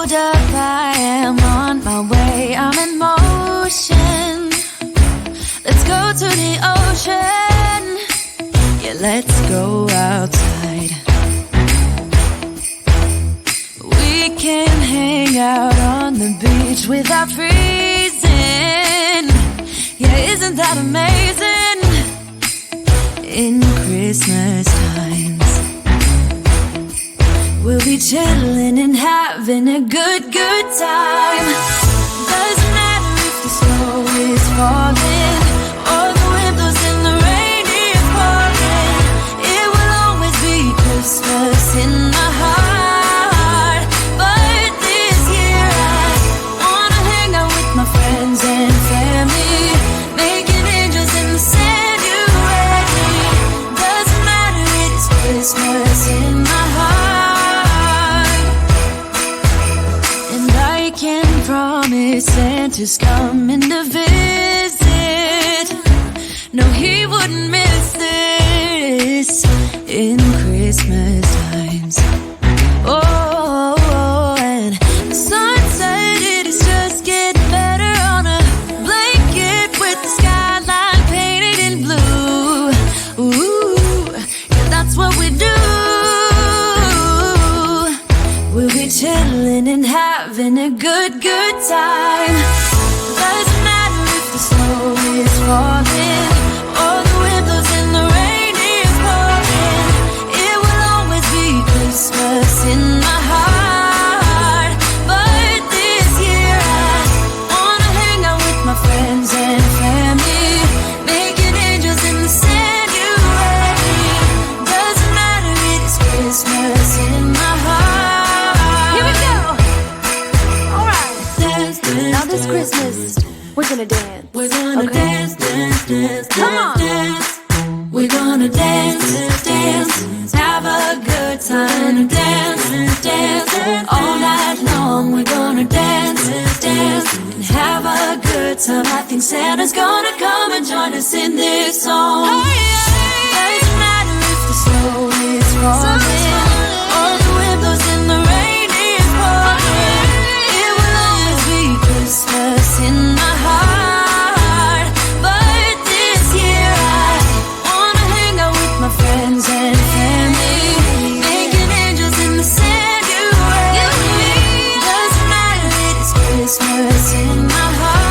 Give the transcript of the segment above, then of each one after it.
hold up, I am on my way, I'm in motion. Let's go to the ocean. Yeah, let's go outside. We can hang out on the beach without freezing. Yeah, isn't that amazing? In Christmas times, we'll be chilling and having a good time. Doesn't matter if the snow is falling or the wind blows and the rain is pouring. It will always be Christmas in my heart. But this year I wanna hang out with my friends and family, making angels in the sand. You ready? Doesn't matter, it's Christmas in my heart. And I can promise Santa's coming to visit. No, he wouldn't miss this in Christmas times. Oh, and the sun said it is just getting better on a blanket with the skyline painted in blue. Ooh, yeah, that's what we do. We'll be chilling and having a good time. Doesn't matter if the snow is falling or the wind blows and the rain is pouring. It will always be Christmas in my heart. But this year I wanna hang out with my friends and family, making angels in the sand. You ready? Doesn't matter, it's Christmas in my heart. Here we go. All right. Dance, dance, now this Christmas, we're gonna dance. We're gonna dance, dance, dance, come on, dance. We're gonna dance, dance, have a good time. Dance, dance, all night long. We're gonna dance, dance, and have a good time. I think Santa's gonna come and join us in this song. Doesn't matter if the snow is falling or the wind blows and the rain is pouring. It will always be Christmas in my heart. But this year I wanna hang out with my friends and family, making angels in the sand. You ready? Doesn't matter, it's Christmas in my heart.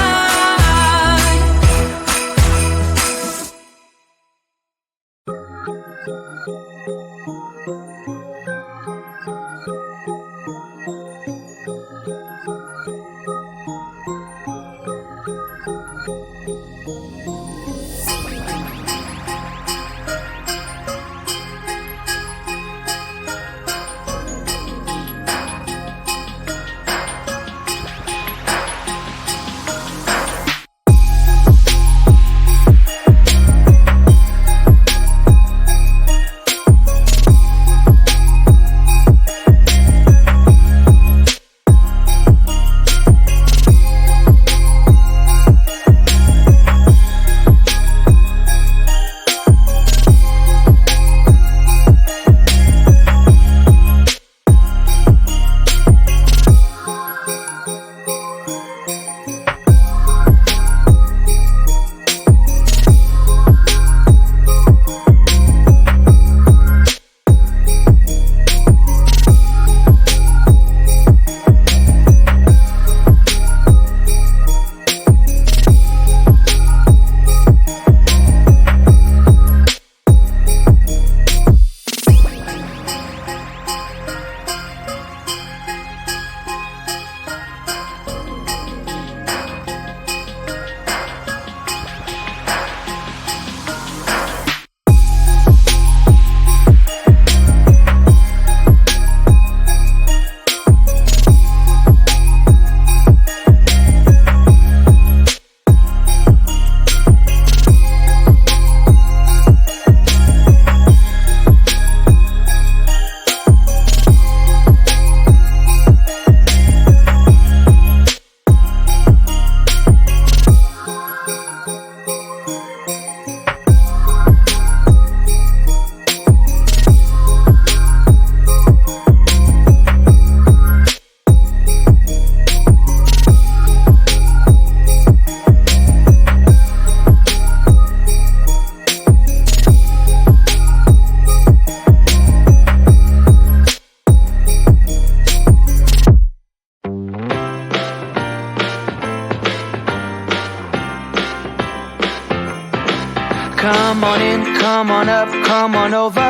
Come on in, come on up, come on over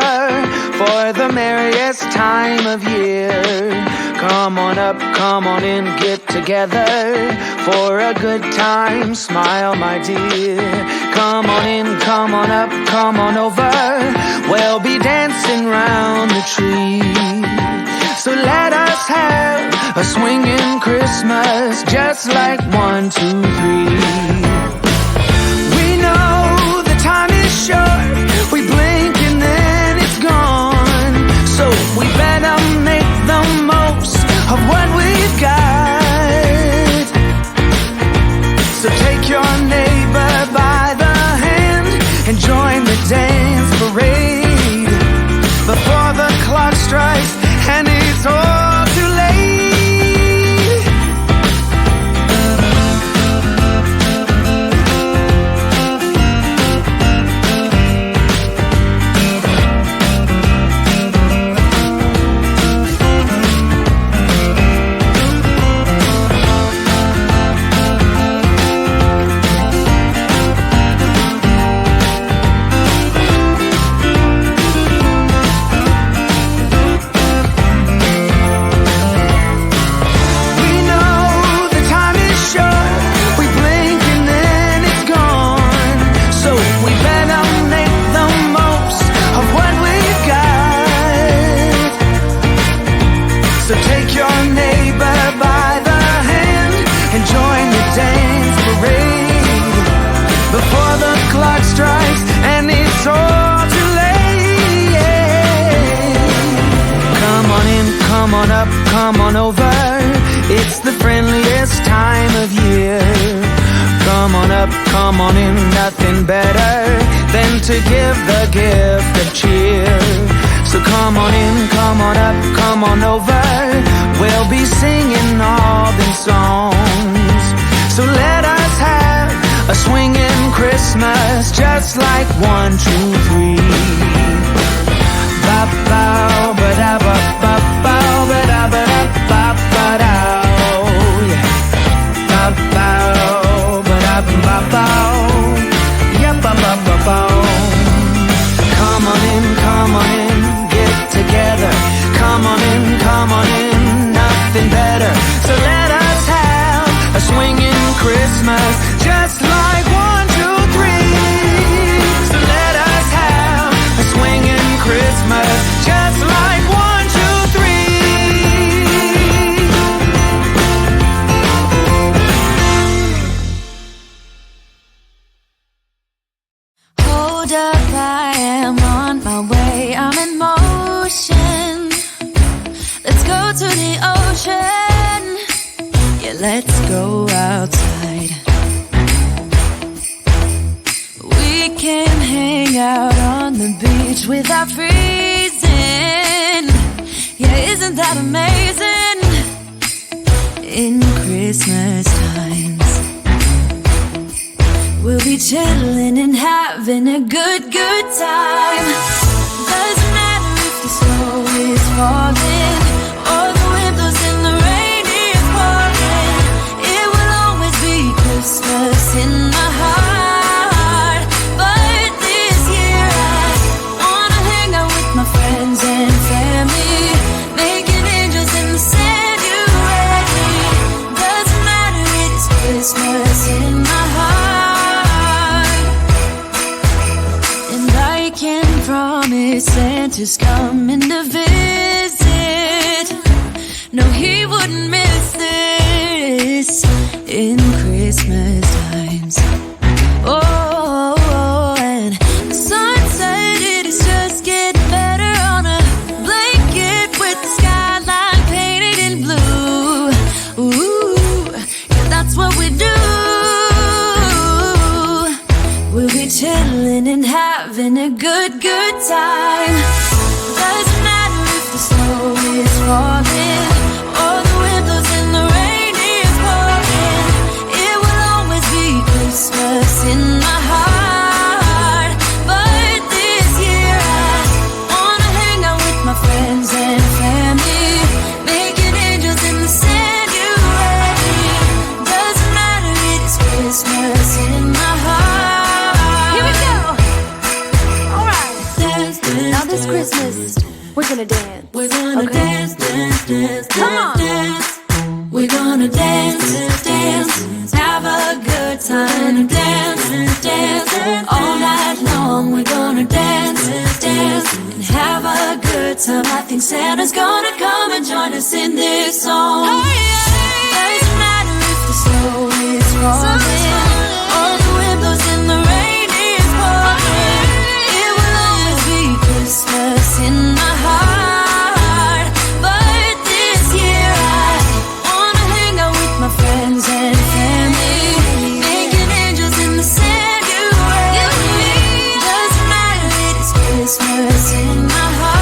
for the merriest time of year. Come on up, come on in, get together for a good time, smile my dear. Come on in, come on up, come on over, we'll be dancing round the tree. So let us have a swinging Christmas, just like 1, 2, 3. We know the time is short, we blink and then it's gone. So we better make the most of what we've got. So take your neighbor by the hand and join the dance parade before the clock strikes and it's all too late. Come on over, it's the friendliest time of year. Come on up, come on in, nothing better than to give the gift of cheer. So come on in, come on up, come on over, we'll be singing all them songs. So let us have a swinging Christmas, just like 1, 2, 3. Ba-bow, ba-da-ba-ba-bow, ba-da-ba-da-ba-ba-dow. Yeah. Ba-bow, ba-da-ba-ba-bow. Yeah, ba-ba-ba-bow. Come on in, get together. Come on in, nothing better. So let us have a swinging Christmas, just like 1, 2, 3. So let us have a swinging Christmas, just like 1, 2, 3. Hold up, I am on my way, I'm in motion. Let's go to the ocean. Yeah, let's go outside. We can hang out on the beach without freezing. Yeah, isn't that amazing? In Christmas times, we'll be chilling and having a good time. Doesn't matter if the snow is falling or the wind blows and the rain is pouring. It will always be Christmas in my heart. But this year I wanna hang out with my friends and family, making angels in the sanctuary. Doesn't matter, it's Christmas in my heart. And I can promise Santa's coming to visit. No, he wouldn't miss this in Christmas times. Oh, and the sunset, it is just getting better on a blanket with the skyline painted in blue. Ooh, yeah, that's what we do. We'll be chilling and having a good time. Doesn't matter if the snow is falling or the wind blows and the rain is pouring. It will always be Christmas in my heart. But this year I wanna hang out with my friends and family, making angels in the sanctuary. Doesn't matter, it's Christmas in my heart. Here we go. We're gonna dance, dance, have a good time. Dance, dance, all night long. We're gonna dance, dance, and have a good time. I think Santa's gonna come and join us in this song. Doesn't matter if the snow is falling or the wind blows and the rain is pouring. It will always be Christmas in my heart. But this year I wanna hang out with my friends and family, making angels in the sanctuary. Doesn't matter, it's Christmas in my heart.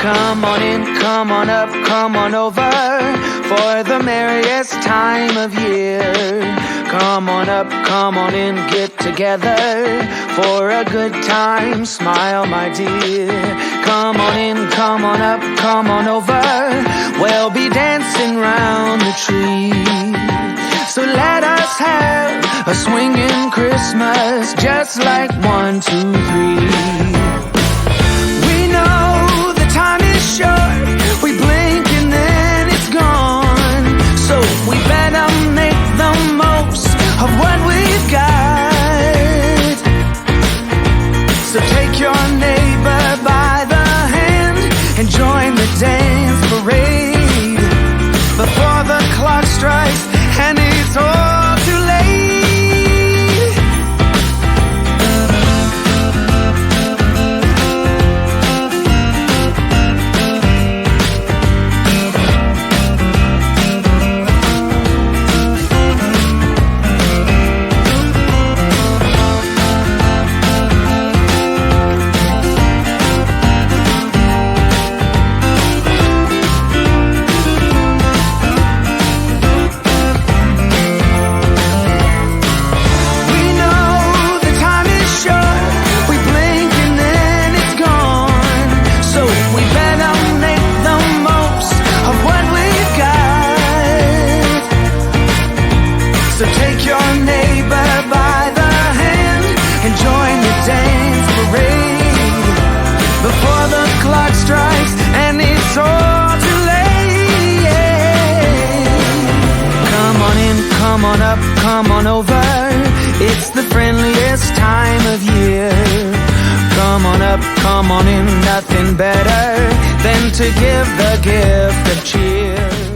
Come on in, come on up, come on over for the merriest time of year. Come on up, come on in, get together for a good time. Smile, my dear. Come on in, come on up, come on over. We'll be dancing round the tree. So let us have a swinging Christmas, just like 1, 2, 3. We know the time is short, we blink and then it's gone. So we better make the most of what we've got. So take your neighbor by the hand and join the dance parade before the clock strikes and it's all too late. on up, come on over. It's the friendliest time of year. Come on up, come on in, nothing better than to give the gift of cheer.